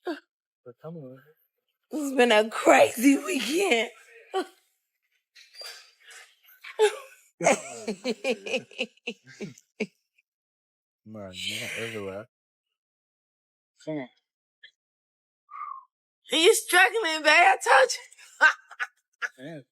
This has been a crazy weekend. Man, you're everywhere. Are you struggling, babe? I told you.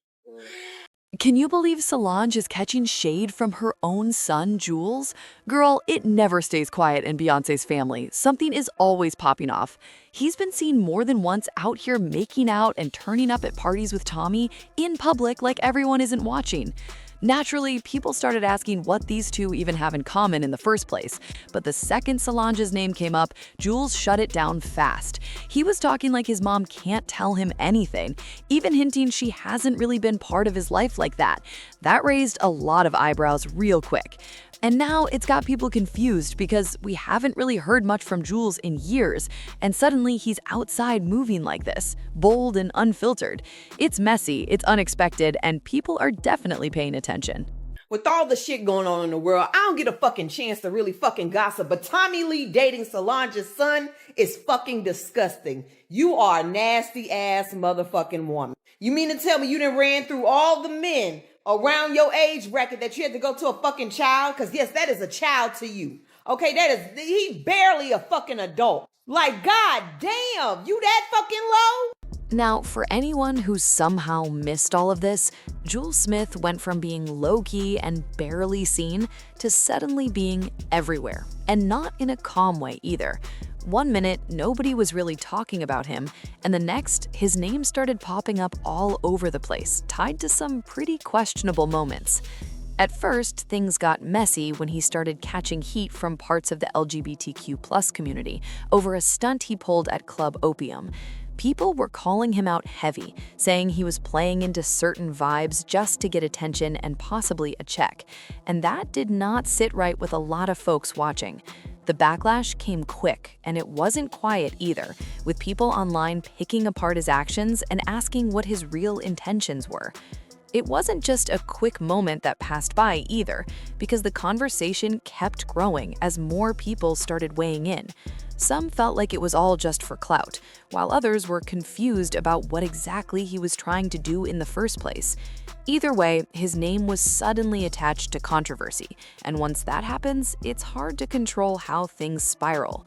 Can you believe Solange is catching shade from her own son, Jules? Girl, it never stays quiet in Beyonce's family. Something is always popping off. He's been seen more than once out here making out and turning up at parties with Tommy in public like everyone isn't watching. Naturally, people started asking what these two even have in common in the first place. But the second Solange's name came up, Jules shut it down fast. He was talking like his mom can't tell him anything, even hinting she hasn't really been part of his life like that. That raised a lot of eyebrows real quick. And now it's got people confused because we haven't really heard much from Jules in years, and suddenly he's outside moving like this, bold and unfiltered. It's messy, it's unexpected, and people are definitely paying attention. With all the shit going on in the world, I don't get a fucking chance to really fucking gossip, but Tommy Lee dating Solange's son is fucking disgusting. You are a nasty ass motherfucking woman. You mean to tell me you done ran through all the men around your age bracket that you had to go to a fucking child? Because yes, that is a child to you. Okay, he's barely a fucking adult. Like, god damn, you that fucking low? Now, for anyone who somehow missed all of this, Julez Smith went from being low-key and barely seen to suddenly being everywhere, and not in a calm way either. One minute, nobody was really talking about him, and the next, his name started popping up all over the place, tied to some pretty questionable moments. At first, things got messy when he started catching heat from parts of the LGBTQ+ community over a stunt he pulled at Club Opium. People were calling him out heavy, saying he was playing into certain vibes just to get attention and possibly a check. And that did not sit right with a lot of folks watching. The backlash came quick, and it wasn't quiet either, with people online picking apart his actions and asking what his real intentions were. It wasn't just a quick moment that passed by either, because the conversation kept growing as more people started weighing in. Some felt like it was all just for clout, while others were confused about what exactly he was trying to do in the first place. Either way, his name was suddenly attached to controversy, and once that happens, it's hard to control how things spiral.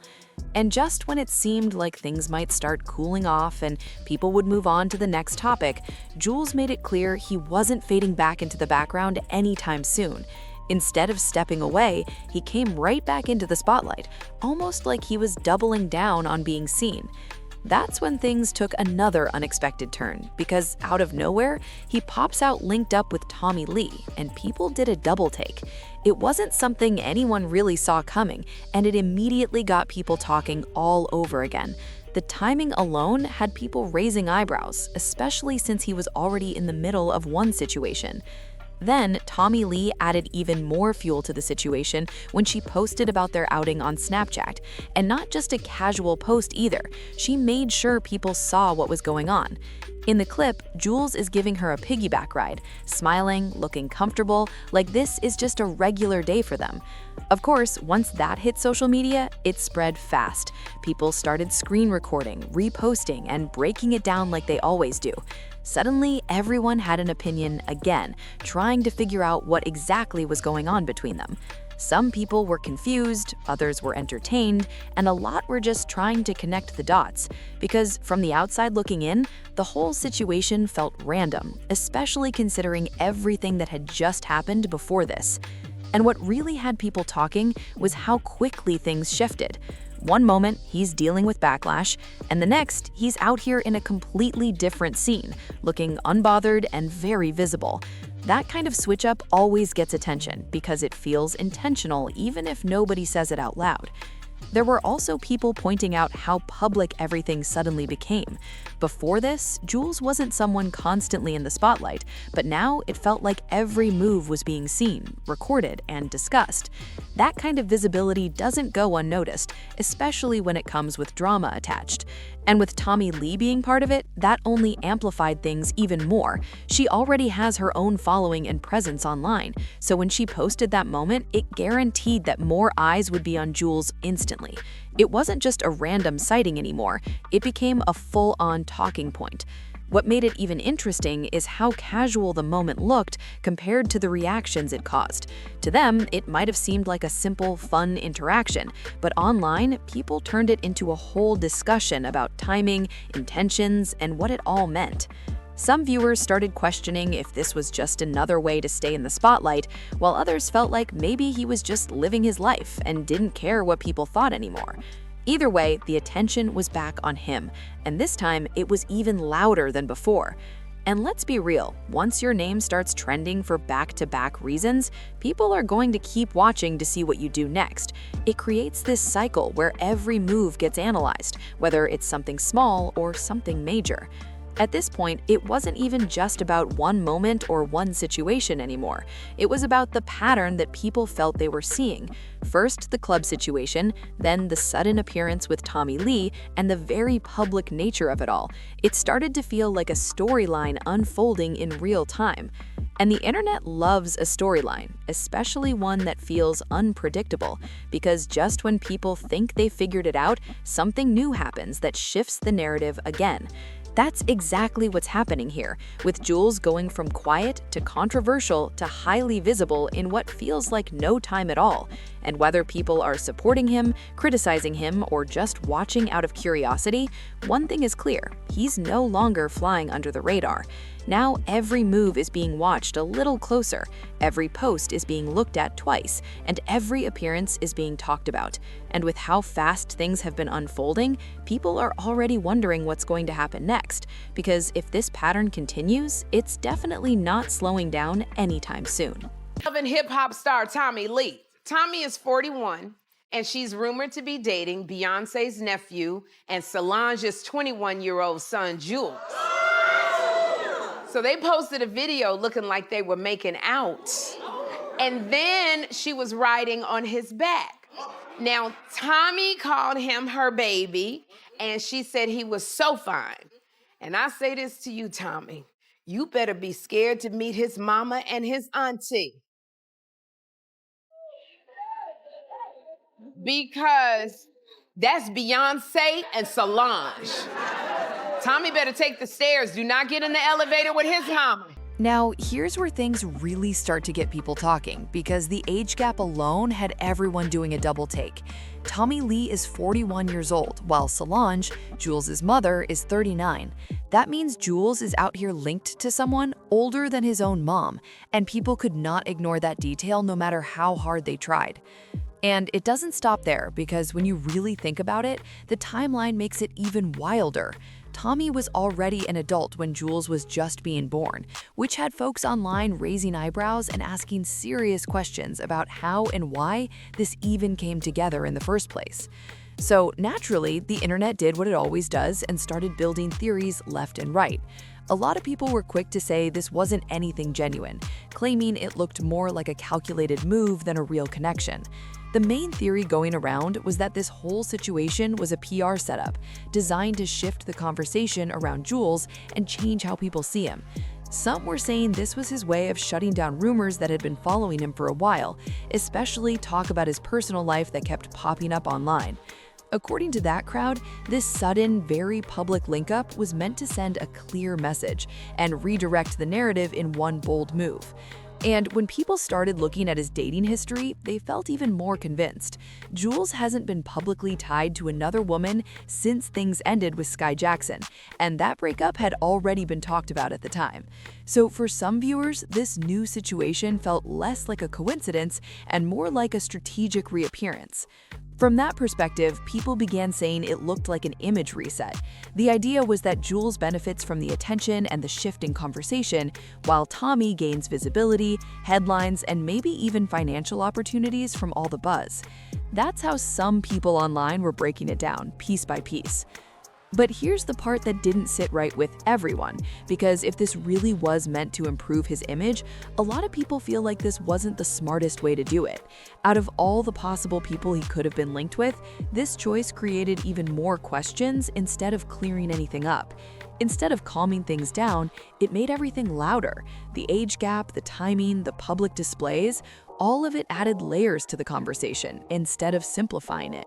And just when it seemed like things might start cooling off and people would move on to the next topic, Jules made it clear he wasn't fading back into the background anytime soon. Instead of stepping away, he came right back into the spotlight, almost like he was doubling down on being seen. That's when things took another unexpected turn, because out of nowhere, he pops out linked up with Tommy Lee, and people did a double take. It wasn't something anyone really saw coming, and it immediately got people talking all over again. The timing alone had people raising eyebrows, especially since he was already in the middle of one situation. Then, Tommy Lee added even more fuel to the situation when she posted about their outing on Snapchat. And not just a casual post either, she made sure people saw what was going on. In the clip, Jules is giving her a piggyback ride, smiling, looking comfortable, like this is just a regular day for them. Of course, once that hit social media, it spread fast. People started screen recording, reposting, and breaking it down like they always do. Suddenly, everyone had an opinion again, trying to figure out what exactly was going on between them. Some people were confused, others were entertained, and a lot were just trying to connect the dots. Because from the outside looking in, the whole situation felt random, especially considering everything that had just happened before this. And what really had people talking was how quickly things shifted. One moment, he's dealing with backlash, and the next, he's out here in a completely different scene, looking unbothered and very visible. That kind of switch-up always gets attention because it feels intentional even if nobody says it out loud. There were also people pointing out how public everything suddenly became. Before this, Jules wasn't someone constantly in the spotlight, but now it felt like every move was being seen, recorded, and discussed. That kind of visibility doesn't go unnoticed, especially when it comes with drama attached. And with Tommy Lee being part of it, that only amplified things even more. She already has her own following and presence online, so when she posted that moment, it guaranteed that more eyes would be on Jules instantly. It wasn't just a random sighting anymore, it became a full-on talking point. What made it even interesting is how casual the moment looked compared to the reactions it caused. To them, it might have seemed like a simple, fun interaction, but online, people turned it into a whole discussion about timing, intentions, and what it all meant. Some viewers started questioning if this was just another way to stay in the spotlight, while others felt like maybe he was just living his life and didn't care what people thought anymore. Either way, the attention was back on him, and this time it was even louder than before. And let's be real, once your name starts trending for back-to-back reasons, people are going to keep watching to see what you do next. It creates this cycle where every move gets analyzed, whether it's something small or something major. At this point, it wasn't even just about one moment or one situation anymore. It was about the pattern that people felt they were seeing. First, the club situation, then the sudden appearance with Tommy Lee, and the very public nature of it all. It started to feel like a storyline unfolding in real time. And the internet loves a storyline, especially one that feels unpredictable, because just when people think they figured it out, something new happens that shifts the narrative again. That's exactly what's happening here, with Jules going from quiet to controversial to highly visible in what feels like no time at all. And whether people are supporting him, criticizing him, or just watching out of curiosity, one thing is clear: he's no longer flying under the radar. Now every move is being watched a little closer, every post is being looked at twice, and every appearance is being talked about. And with how fast things have been unfolding, people are already wondering what's going to happen next, because if this pattern continues, it's definitely not slowing down anytime soon. Loving hip-hop star Tommy Lee. Tommy is 41, and she's rumored to be dating Beyonce's nephew and Solange's 21-year-old son, Jules. So they posted a video looking like they were making out. And then she was riding on his back. Now, Tommy called him her baby, and she said he was so fine. And I say this to you, Tommy, you better be scared to meet his mama and his auntie. Because that's Beyonce and Solange. Tommy better take the stairs. Do not get in the elevator with his mama. Now, here's where things really start to get people talking, because the age gap alone had everyone doing a double take. Tommy Lee is 41 years old, while Solange, Jules' mother, is 39. That means Jules is out here linked to someone older than his own mom, and people could not ignore that detail no matter how hard they tried. And it doesn't stop there, because when you really think about it, the timeline makes it even wilder. Tommy was already an adult when Jules was just being born, which had folks online raising eyebrows and asking serious questions about how and why this even came together in the first place. So naturally, the internet did what it always does and started building theories left and right. A lot of people were quick to say this wasn't anything genuine, claiming it looked more like a calculated move than a real connection. The main theory going around was that this whole situation was a PR setup, designed to shift the conversation around Jules and change how people see him. Some were saying this was his way of shutting down rumors that had been following him for a while, especially talk about his personal life that kept popping up online. According to that crowd, this sudden, very public link-up was meant to send a clear message and redirect the narrative in one bold move. And when people started looking at his dating history, they felt even more convinced. Jules hasn't been publicly tied to another woman since things ended with Sky Jackson, and that breakup had already been talked about at the time. So for some viewers, this new situation felt less like a coincidence and more like a strategic reappearance. From that perspective, people began saying it looked like an image reset. The idea was that Jules benefits from the attention and the shift in conversation, while Tommy gains visibility, headlines, and maybe even financial opportunities from all the buzz. That's how some people online were breaking it down, piece by piece. But here's the part that didn't sit right with everyone, because if this really was meant to improve his image, a lot of people feel like this wasn't the smartest way to do it. Out of all the possible people he could have been linked with, this choice created even more questions instead of clearing anything up. Instead of calming things down, it made everything louder. The age gap, the timing, the public displays, all of it added layers to the conversation instead of simplifying it.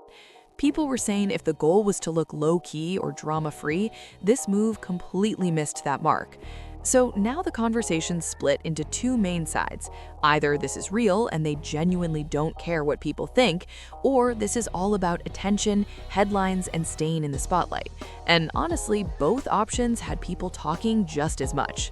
People were saying if the goal was to look low-key or drama-free, this move completely missed that mark. So now the conversation split into two main sides. Either this is real and they genuinely don't care what people think, or this is all about attention, headlines, and staying in the spotlight. And honestly, both options had people talking just as much.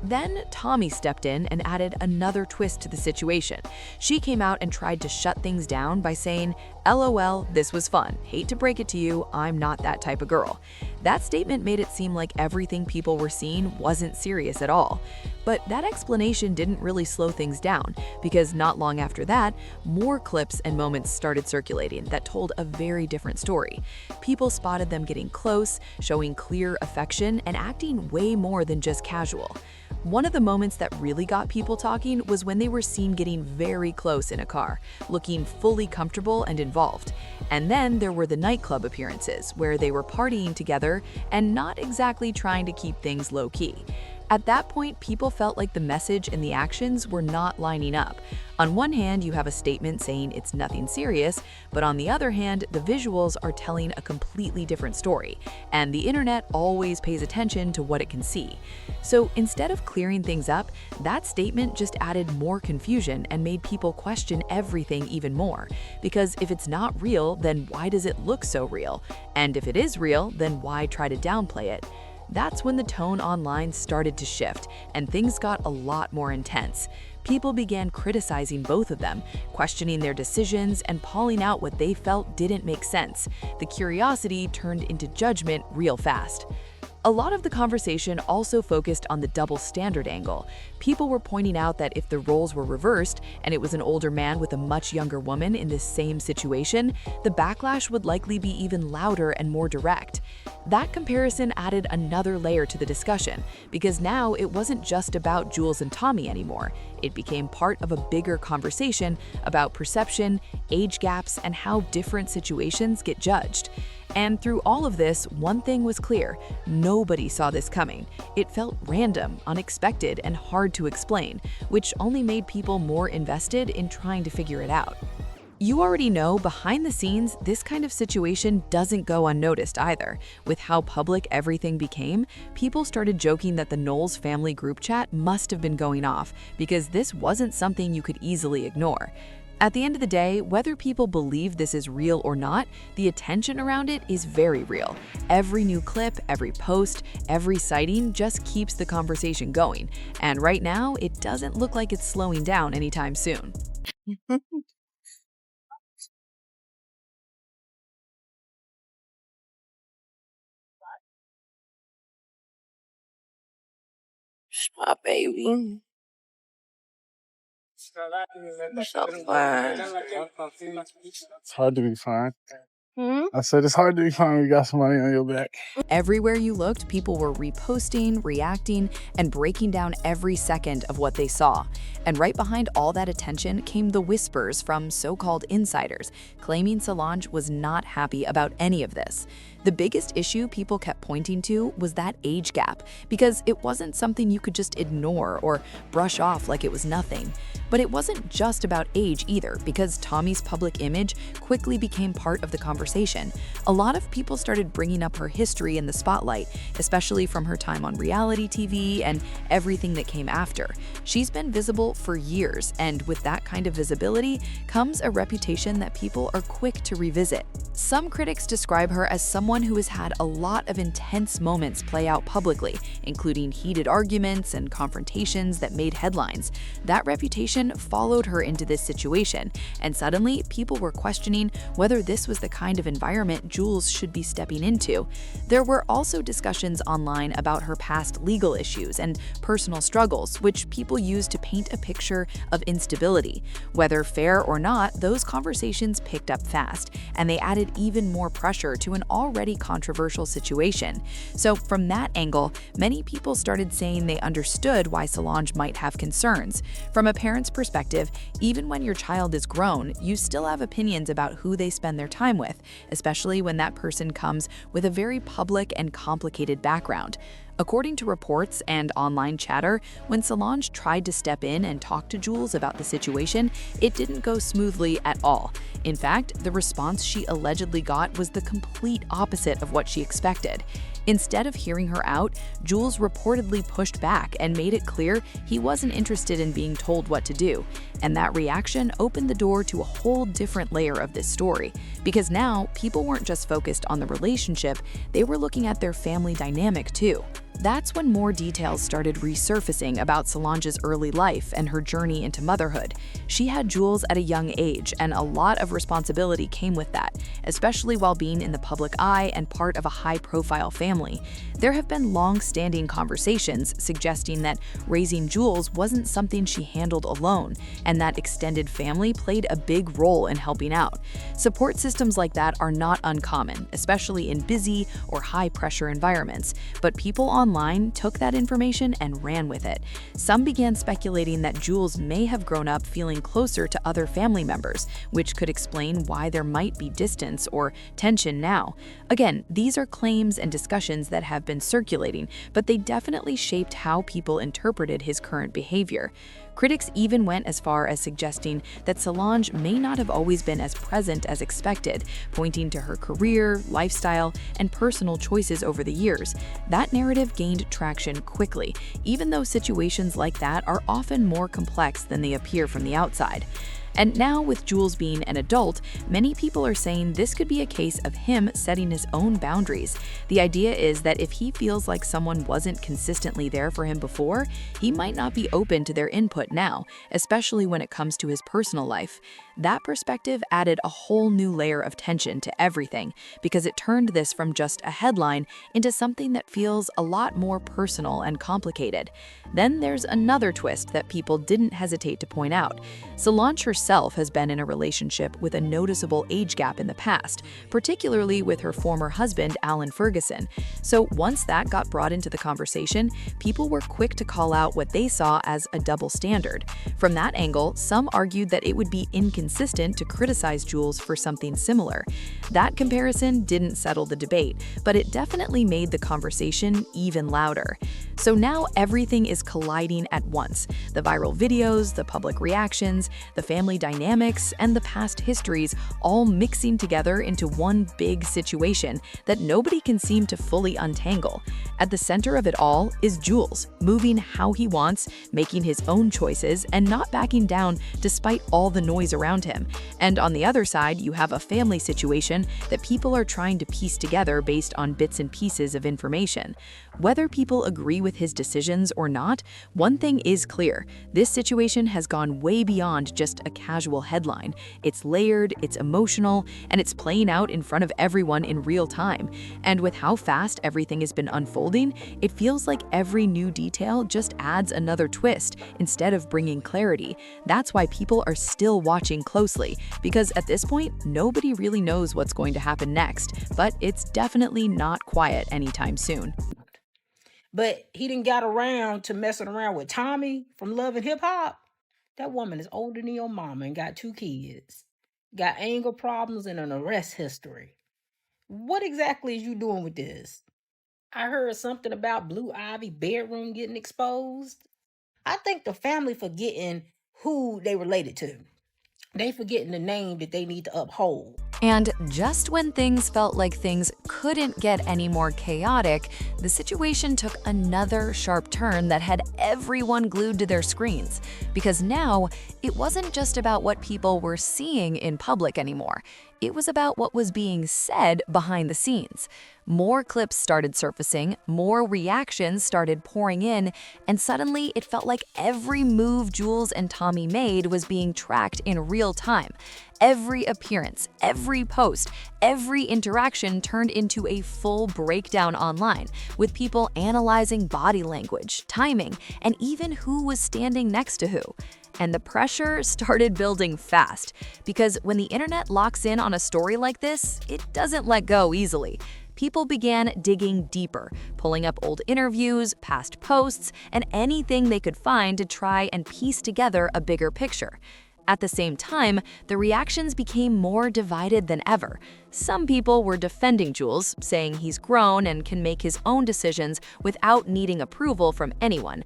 Then Tommy stepped in and added another twist to the situation. She came out and tried to shut things down by saying, "LOL, this was fun. Hate to break it to you, I'm not that type of girl." That statement made it seem like everything people were seeing wasn't serious at all. But that explanation didn't really slow things down, because not long after that, more clips and moments started circulating that told a very different story. People spotted them getting close, showing clear affection, and acting way more than just casual. One of the moments that really got people talking was when they were seen getting very close in a car, looking fully comfortable and involved. And then there were the nightclub appearances, where they were partying together and not exactly trying to keep things low-key. At that point, people felt like the message and the actions were not lining up. On one hand, you have a statement saying it's nothing serious, but on the other hand, the visuals are telling a completely different story, and the internet always pays attention to what it can see. So instead of clearing things up, that statement just added more confusion and made people question everything even more. Because if it's not real, then why does it look so real? And if it is real, then why try to downplay it? That's when the tone online started to shift, and things got a lot more intense. People began criticizing both of them, questioning their decisions, and calling out what they felt didn't make sense. The curiosity turned into judgment real fast. A lot of the conversation also focused on the double standard angle. People were pointing out that if the roles were reversed and it was an older man with a much younger woman in this same situation, the backlash would likely be even louder and more direct. That comparison added another layer to the discussion, because now it wasn't just about Jules and Tommy anymore. It became part of a bigger conversation about perception, age gaps, and how different situations get judged. And through all of this, one thing was clear: nobody saw this coming. It felt random, unexpected, and hard to explain, which only made people more invested in trying to figure it out. You already know, behind the scenes, this kind of situation doesn't go unnoticed either. With how public everything became, people started joking that the Knowles family group chat must have been going off, because this wasn't something you could easily ignore. At the end of the day, whether people believe this is real or not, the attention around it is very real. Every new clip, every post, every sighting just keeps the conversation going. And right now, it doesn't look like it's slowing down anytime soon. My baby. So fine. It's hard to be fine. Hmm? I said it's hard to be fine when you got somebody on your back. Everywhere you looked, people were reposting, reacting, and breaking down every second of what they saw. And right behind all that attention came the whispers from so-called insiders, claiming Solange was not happy about any of this. The biggest issue people kept pointing to was that age gap, because it wasn't something you could just ignore or brush off like it was nothing. But it wasn't just about age either, because Tommy's public image quickly became part of the conversation. A lot of people started bringing up her history in the spotlight, especially from her time on reality TV and everything that came after. She's been visible for years, and with that kind of visibility comes a reputation that people are quick to revisit. Some critics describe her as someone who has had a lot of intense moments play out publicly, including heated arguments and confrontations that made headlines. That reputation followed her into this situation, and suddenly people were questioning whether this was the kind of environment Jules should be stepping into. There were also discussions online about her past legal issues and personal struggles, which people used to paint a picture of instability. Whether fair or not, those conversations picked up fast, and they added even more pressure to an already controversial situation. So from that angle, many people started saying they understood why Solange might have concerns. From a parent's perspective, even when your child is grown, you still have opinions about who they spend their time with, especially when that person comes with a very public and complicated background. According to reports and online chatter, when Solange tried to step in and talk to Jules about the situation, it didn't go smoothly at all. In fact, the response she allegedly got was the complete opposite of what she expected. Instead of hearing her out, Jules reportedly pushed back and made it clear he wasn't interested in being told what to do. And that reaction opened the door to a whole different layer of this story, because now people weren't just focused on the relationship, they were looking at their family dynamic too. That's when more details started resurfacing about Solange's early life and her journey into motherhood. She had Jules at a young age, and a lot of responsibility came with that, especially while being in the public eye and part of a high-profile family. There have been long-standing conversations suggesting that raising Jules wasn't something she handled alone, and that extended family played a big role in helping out. Support systems like that are not uncommon, especially in busy or high-pressure environments, but people online took that information and ran with it. Some began speculating that Jules may have grown up feeling closer to other family members, which could explain why there might be distance or tension now. Again, these are claims and discussions that have been circulating, but they definitely shaped how people interpreted his current behavior. Critics even went as far as suggesting that Solange may not have always been as present as expected, pointing to her career, lifestyle, and personal choices over the years. That narrative gained traction quickly, even though situations like that are often more complex than they appear from the outside. And now, with Jules being an adult, many people are saying this could be a case of him setting his own boundaries. The idea is that if he feels like someone wasn't consistently there for him before, he might not be open to their input now, especially when it comes to his personal life. That perspective added a whole new layer of tension to everything, because it turned this from just a headline into something that feels a lot more personal and complicated. Then there's another twist that people didn't hesitate to point out. Solange herself has been in a relationship with a noticeable age gap in the past, particularly with her former husband, Alan Ferguson. So once that got brought into the conversation, people were quick to call out what they saw as a double standard. From that angle, some argued that it would be inconsistent to criticize Jules for something similar. That comparison didn't settle the debate, but it definitely made the conversation even louder. So now everything is colliding at once. The viral videos, the public reactions, the family dynamics, and the past histories all mixing together into one big situation that nobody can seem to fully untangle. At the center of it all is Jules, moving how he wants, making his own choices, and not backing down despite all the noise around him. And on the other side, you have a family situation that people are trying to piece together based on bits and pieces of information. Whether people agree with his decisions or not, one thing is clear. This situation has gone way beyond just a casual headline. It's layered, it's emotional, and it's playing out in front of everyone in real time. And with how fast everything has been unfolding, it feels like every new detail just adds another twist instead of bringing clarity. That's why people are still watching closely, because at this point, nobody really knows what's going to happen next, but it's definitely not quiet anytime soon. But he didn't got around to messing around with Tommy from Love and Hip Hop. That woman is older than your mama and got 2 kids. Got anger problems and an arrest history. What exactly is you doing with this? I heard something about Blue Ivy bedroom getting exposed. I think the family forgetting who they related to. They forgetting the name that they need to uphold. And just when things felt like things couldn't get any more chaotic, the situation took another sharp turn that had everyone glued to their screens. Because now, it wasn't just about what people were seeing in public anymore. It was about what was being said behind the scenes. More clips started surfacing, more reactions started pouring in, and suddenly it felt like every move Jules and Tommy made was being tracked in real time. Every appearance, every post, every interaction turned into a full breakdown online, with people analyzing body language, timing, and even who was standing next to who. And the pressure started building fast, because when the internet locks in on a story like this, it doesn't let go easily. People began digging deeper, pulling up old interviews, past posts, and anything they could find to try and piece together a bigger picture. At the same time, the reactions became more divided than ever. Some people were defending Jules, saying he's grown and can make his own decisions without needing approval from anyone.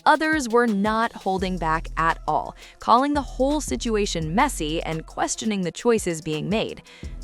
Others were not holding back at all, calling the whole situation messy and questioning the choices being made.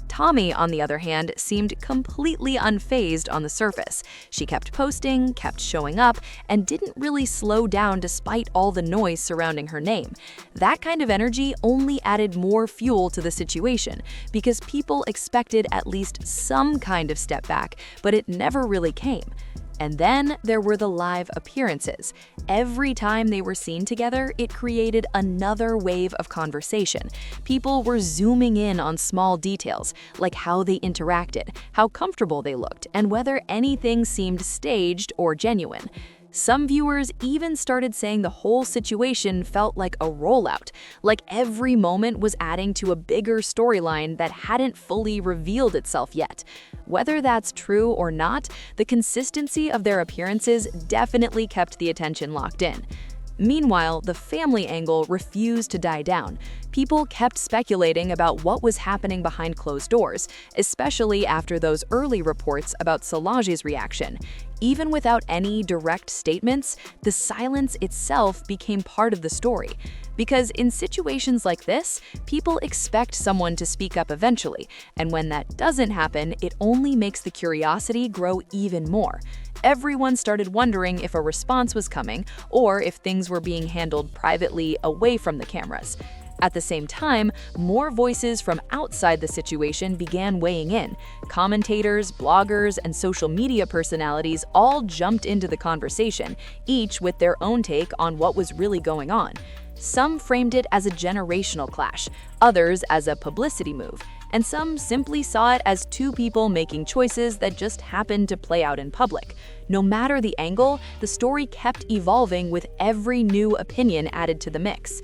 Tommy, on the other hand, seemed completely unfazed on the surface. She kept posting, kept showing up, and didn't really slow down despite all the noise surrounding her name. That kind of energy only added more fuel to the situation, because people expected at least some kind of step back, but it never really came. And then there were the live appearances. Every time they were seen together, it created another wave of conversation. People were zooming in on small details, like how they interacted, how comfortable they looked, and whether anything seemed staged or genuine. Some viewers even started saying the whole situation felt like a rollout, like every moment was adding to a bigger storyline that hadn't fully revealed itself yet. Whether that's true or not, the consistency of their appearances definitely kept the attention locked in. Meanwhile, the family angle refused to die down. People kept speculating about what was happening behind closed doors, especially after those early reports about Solange's reaction. Even without any direct statements, the silence itself became part of the story. Because in situations like this, people expect someone to speak up eventually, and when that doesn't happen, it only makes the curiosity grow even more. Everyone started wondering if a response was coming, or if things were being handled privately away from the cameras. At the same time, more voices from outside the situation began weighing in. Commentators, bloggers, and social media personalities all jumped into the conversation, each with their own take on what was really going on. Some framed it as a generational clash, others as a publicity move, and some simply saw it as two people making choices that just happened to play out in public. No matter the angle, the story kept evolving with every new opinion added to the mix.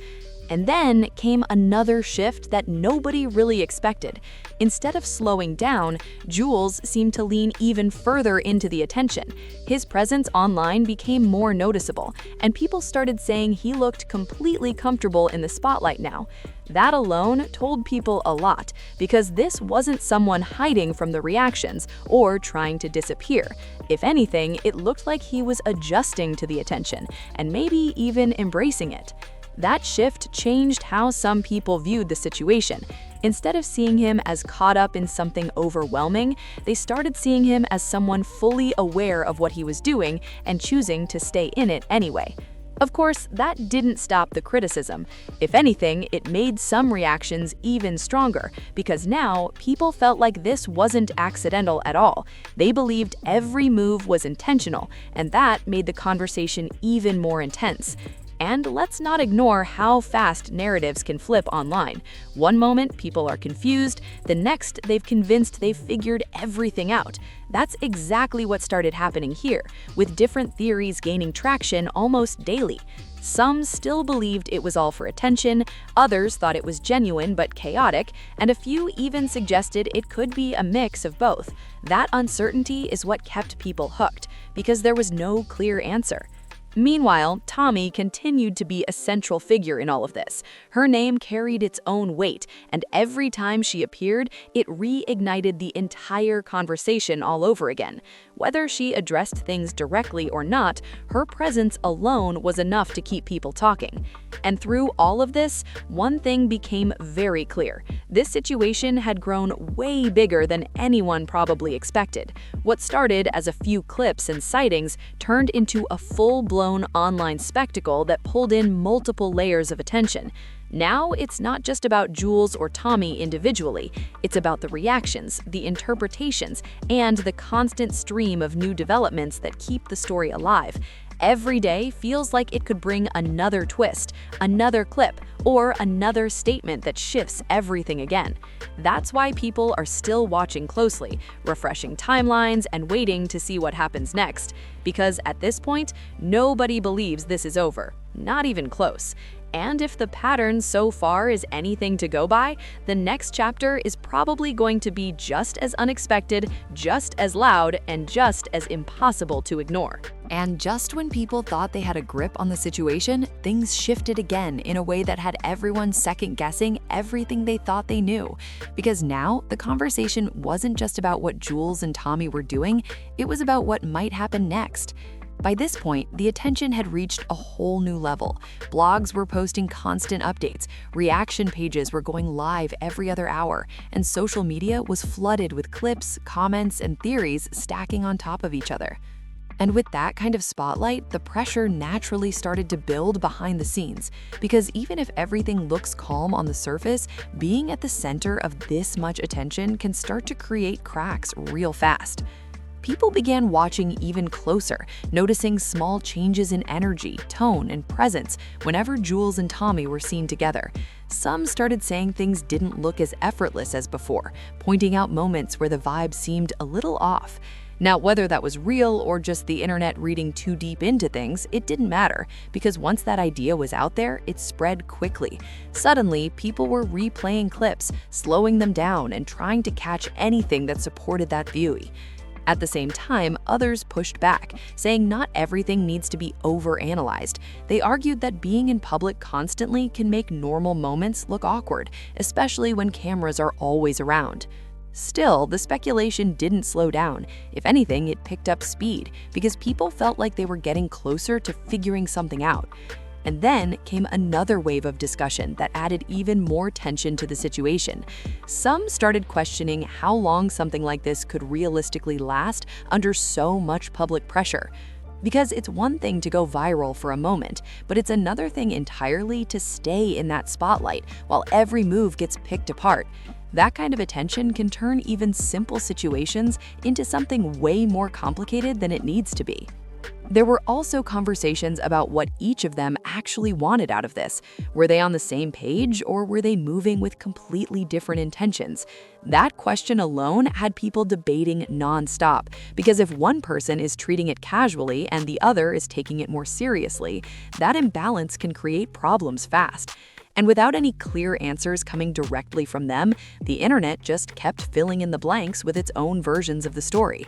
And then came another shift that nobody really expected. Instead of slowing down, Jules seemed to lean even further into the attention. His presence online became more noticeable, and people started saying he looked completely comfortable in the spotlight now. That alone told people a lot, because this wasn't someone hiding from the reactions or trying to disappear. If anything, it looked like he was adjusting to the attention, and maybe even embracing it. That shift changed how some people viewed the situation. Instead of seeing him as caught up in something overwhelming, they started seeing him as someone fully aware of what he was doing and choosing to stay in it anyway. Of course, that didn't stop the criticism. If anything, it made some reactions even stronger, because now people felt like this wasn't accidental at all. They believed every move was intentional, and that made the conversation even more intense. And let's not ignore how fast narratives can flip online. One moment, people are confused. The next, they've convinced they've figured everything out. That's exactly what started happening here, with different theories gaining traction almost daily. Some still believed it was all for attention, others thought it was genuine but chaotic, and a few even suggested it could be a mix of both. That uncertainty is what kept people hooked, because there was no clear answer. Meanwhile, Tommy continued to be a central figure in all of this. Her name carried its own weight, and every time she appeared, it reignited the entire conversation all over again. Whether she addressed things directly or not, her presence alone was enough to keep people talking. And through all of this, one thing became very clear. This situation had grown way bigger than anyone probably expected. What started as a few clips and sightings turned into a full-blown online spectacle that pulled in multiple layers of attention. Now, it's not just about Jules or Tommy individually. It's about the reactions, the interpretations, and the constant stream of new developments that keep the story alive. Every day feels like it could bring another twist, another clip, or another statement that shifts everything again. That's why people are still watching closely, refreshing timelines, and waiting to see what happens next. Because at this point, nobody believes this is over. Not even close. And if the pattern so far is anything to go by, the next chapter is probably going to be just as unexpected, just as loud, and just as impossible to ignore. And just when people thought they had a grip on the situation, things shifted again in a way that had everyone second-guessing everything they thought they knew. Because now, the conversation wasn't just about what Jules and Tommy were doing, it was about what might happen next. By this point, the attention had reached a whole new level. Blogs were posting constant updates, reaction pages were going live every other hour, and social media was flooded with clips, comments, and theories stacking on top of each other. And with that kind of spotlight, the pressure naturally started to build behind the scenes, because even if everything looks calm on the surface, being at the center of this much attention can start to create cracks real fast. People began watching even closer, noticing small changes in energy, tone, and presence whenever Jules and Tommy were seen together. Some started saying things didn't look as effortless as before, pointing out moments where the vibe seemed a little off. Now, whether that was real or just the internet reading too deep into things, it didn't matter, because once that idea was out there, it spread quickly. Suddenly, people were replaying clips, slowing them down, and trying to catch anything that supported that view. At the same time, others pushed back, saying not everything needs to be overanalyzed. They argued that being in public constantly can make normal moments look awkward, especially when cameras are always around. Still, the speculation didn't slow down. If anything, it picked up speed, because people felt like they were getting closer to figuring something out. And then came another wave of discussion that added even more tension to the situation. Some started questioning how long something like this could realistically last under so much public pressure. Because it's one thing to go viral for a moment, but it's another thing entirely to stay in that spotlight while every move gets picked apart. That kind of attention can turn even simple situations into something way more complicated than it needs to be. There were also conversations about what each of them actually wanted out of this. Were they on the same page, or were they moving with completely different intentions? That question alone had people debating nonstop, because if one person is treating it casually and the other is taking it more seriously, that imbalance can create problems fast. And without any clear answers coming directly from them, the internet just kept filling in the blanks with its own versions of the story.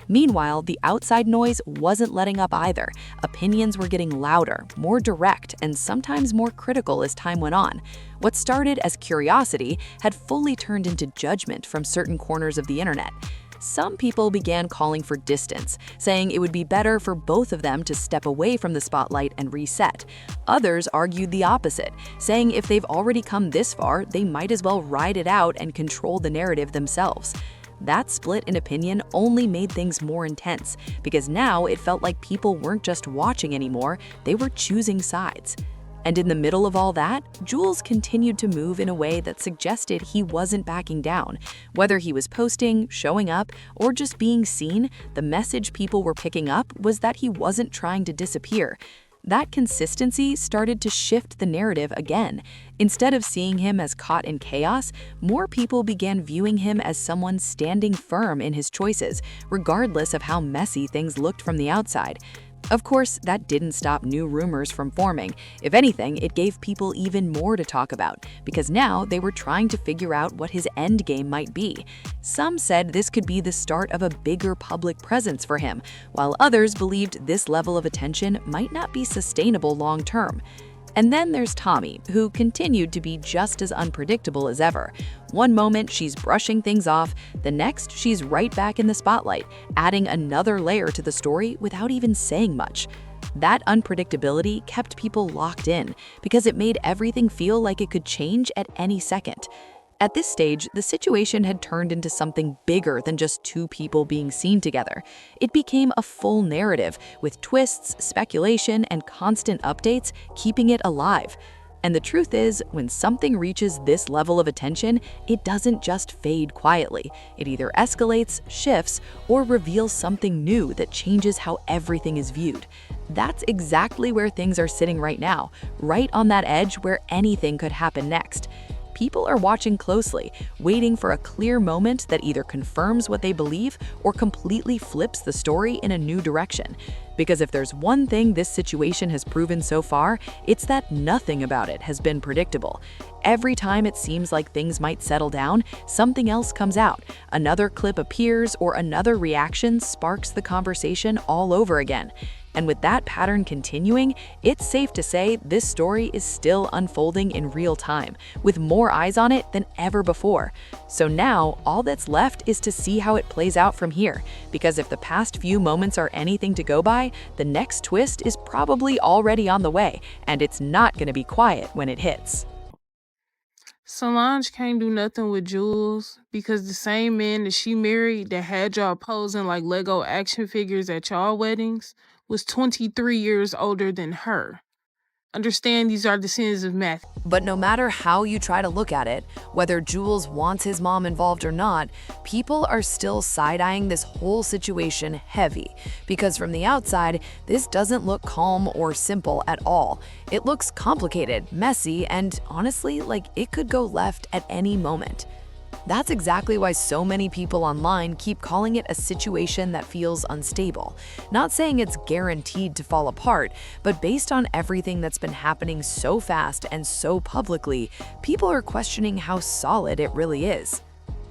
Meanwhile, the outside noise wasn't letting up either. Opinions were getting louder, more direct, and sometimes more critical as time went on. What started as curiosity had fully turned into judgment from certain corners of the internet. Some people began calling for distance, saying it would be better for both of them to step away from the spotlight and reset. Others argued the opposite, saying if they've already come this far, they might as well ride it out and control the narrative themselves. That split in opinion only made things more intense, because now it felt like people weren't just watching anymore, they were choosing sides. And in the middle of all that, Jules continued to move in a way that suggested he wasn't backing down. Whether he was posting, showing up, or just being seen, the message people were picking up was that he wasn't trying to disappear. That consistency started to shift the narrative again. Instead of seeing him as caught in chaos, more people began viewing him as someone standing firm in his choices, regardless of how messy things looked from the outside. Of course, that didn't stop new rumors from forming. If anything, it gave people even more to talk about, because now they were trying to figure out what his endgame might be. Some said this could be the start of a bigger public presence for him, while others believed this level of attention might not be sustainable long-term. And then there's Tommy, who continued to be just as unpredictable as ever. One moment she's brushing things off, the next she's right back in the spotlight, adding another layer to the story without even saying much. That unpredictability kept people locked in, because it made everything feel like it could change at any second. At this stage, the situation had turned into something bigger than just two people being seen together. It became a full narrative, with twists, speculation, and constant updates keeping it alive. And the truth is, when something reaches this level of attention, it doesn't just fade quietly. It either escalates, shifts, or reveals something new that changes how everything is viewed. That's exactly where things are sitting right now, right on that edge where anything could happen next. people are watching closely, waiting for a clear moment that either confirms what they believe or completely flips the story in a new direction. Because if there's one thing this situation has proven so far, it's that nothing about it has been predictable. Every time it seems like things might settle down, something else comes out. Another clip appears or another reaction sparks the conversation all over again. And with that pattern continuing, it's safe to say this story is still unfolding in real time, with more eyes on it than ever before. So now, all that's left is to see how it plays out from here, because if the past few moments are anything to go by, the next twist is probably already on the way, and it's not going to be quiet when it hits. Solange can't do nothing with Jules because the same man that she married that had y'all posing like Lego action figures at y'all weddings was 23 years older than her. Understand these are the sins of Matthew. But no matter how you try to look at it, whether Jules wants his mom involved or not, people are still side-eyeing this whole situation heavy. Because from the outside, this doesn't look calm or simple at all. It looks complicated, messy, and honestly, like it could go left at any moment. That's exactly why so many people online keep calling it a situation that feels unstable. Not saying it's guaranteed to fall apart, but based on everything that's been happening so fast and so publicly, people are questioning how solid it really is.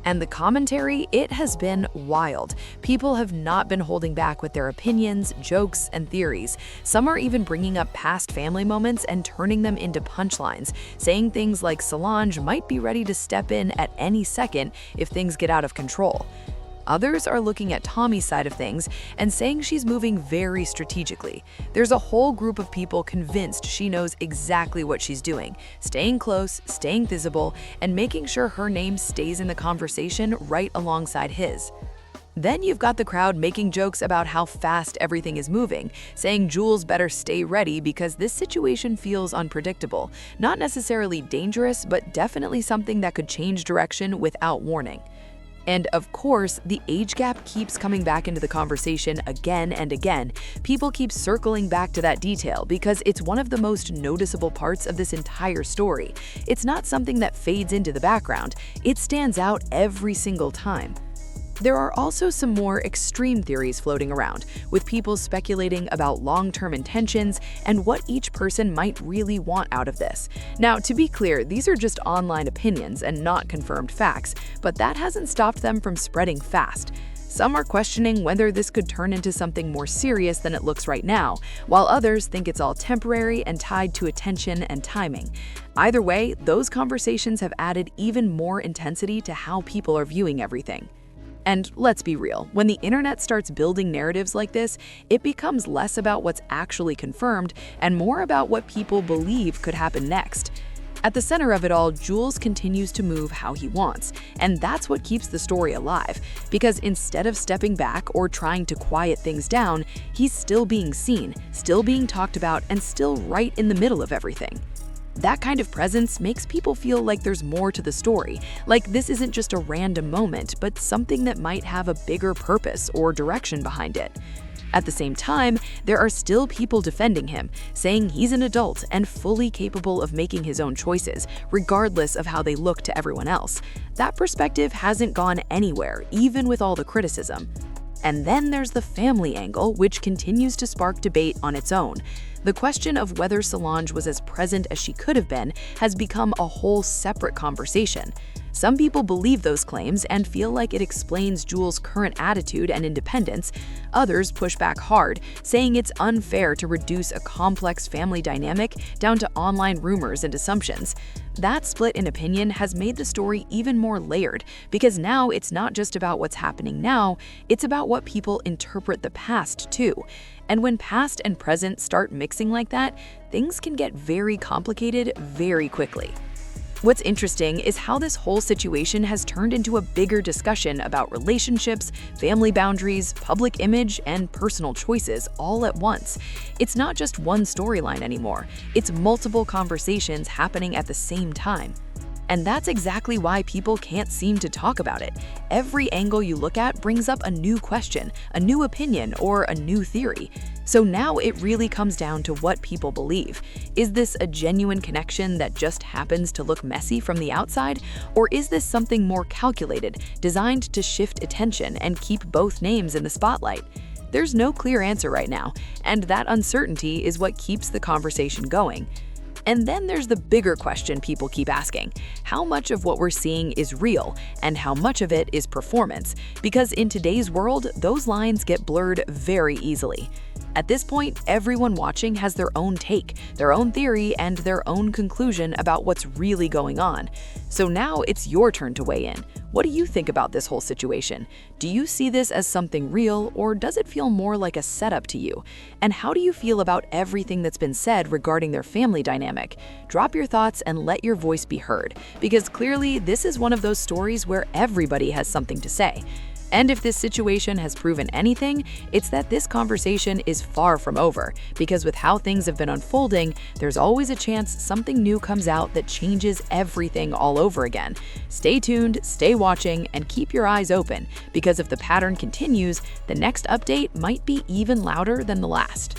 And the commentary, it has been wild. People have not been holding back with their opinions, jokes, and theories. Some are even bringing up past family moments and turning them into punchlines, saying things like Solange might be ready to step in at any second if things get out of control. Others are looking at Tommy's side of things and saying she's moving very strategically. There's a whole group of people convinced she knows exactly what she's doing, staying close, staying visible, and making sure her name stays in the conversation right alongside his. Then you've got the crowd making jokes about how fast everything is moving, saying Jules better stay ready because this situation feels unpredictable. Not necessarily dangerous, but definitely something that could change direction without warning. And of course, the age gap keeps coming back into the conversation again and again. People keep circling back to that detail because it's one of the most noticeable parts of this entire story. It's not something that fades into the background. It stands out every single time. There are also some more extreme theories floating around, with people speculating about long-term intentions and what each person might really want out of this. Now, to be clear, these are just online opinions and not confirmed facts, but that hasn't stopped them from spreading fast. Some are questioning whether this could turn into something more serious than it looks right now, while others think it's all temporary and tied to attention and timing. Either way, those conversations have added even more intensity to how people are viewing everything. And let's be real, when the internet starts building narratives like this, it becomes less about what's actually confirmed and more about what people believe could happen next. At the center of it all, Jules continues to move how he wants, and that's what keeps the story alive, because instead of stepping back or trying to quiet things down, he's still being seen, still being talked about, and still right in the middle of everything. That kind of presence makes people feel like there's more to the story, like this isn't just a random moment, but something that might have a bigger purpose or direction behind it. At the same time, there are still people defending him, saying he's an adult and fully capable of making his own choices, regardless of how they look to everyone else. That perspective hasn't gone anywhere, even with all the criticism. And then there's the family angle, which continues to spark debate on its own. The question of whether Solange was as present as she could have been has become a whole separate conversation. Some people believe those claims and feel like it explains Jules' current attitude and independence. Others push back hard, saying it's unfair to reduce a complex family dynamic down to online rumors and assumptions. That split in opinion has made the story even more layered, because now it's not just about what's happening now, it's about what people interpret the past too. And when past and present start mixing like that, things can get very complicated very quickly. What's interesting is how this whole situation has turned into a bigger discussion about relationships, family boundaries, public image, and personal choices all at once. It's not just one storyline anymore, it's multiple conversations happening at the same time. And that's exactly why people can't seem to talk about it. Every angle you look at brings up a new question, a new opinion, or a new theory. So now it really comes down to what people believe. Is this a genuine connection that just happens to look messy from the outside? Or is this something more calculated, designed to shift attention and keep both names in the spotlight? There's no clear answer right now, and that uncertainty is what keeps the conversation going. And then there's the bigger question people keep asking. How much of what we're seeing is real, and how much of it is performance? Because in today's world, those lines get blurred very easily. At this point, everyone watching has their own take, their own theory, and their own conclusion about what's really going on. So now it's your turn to weigh in. What do you think about this whole situation? Do you see this as something real, or does it feel more like a setup to you? And how do you feel about everything that's been said regarding their family dynamic? Drop your thoughts and let your voice be heard, because clearly this is one of those stories where everybody has something to say. And if this situation has proven anything, it's that this conversation is far from over, because with how things have been unfolding, there's always a chance something new comes out that changes everything all over again. Stay tuned, stay watching, and keep your eyes open, because if the pattern continues, the next update might be even louder than the last.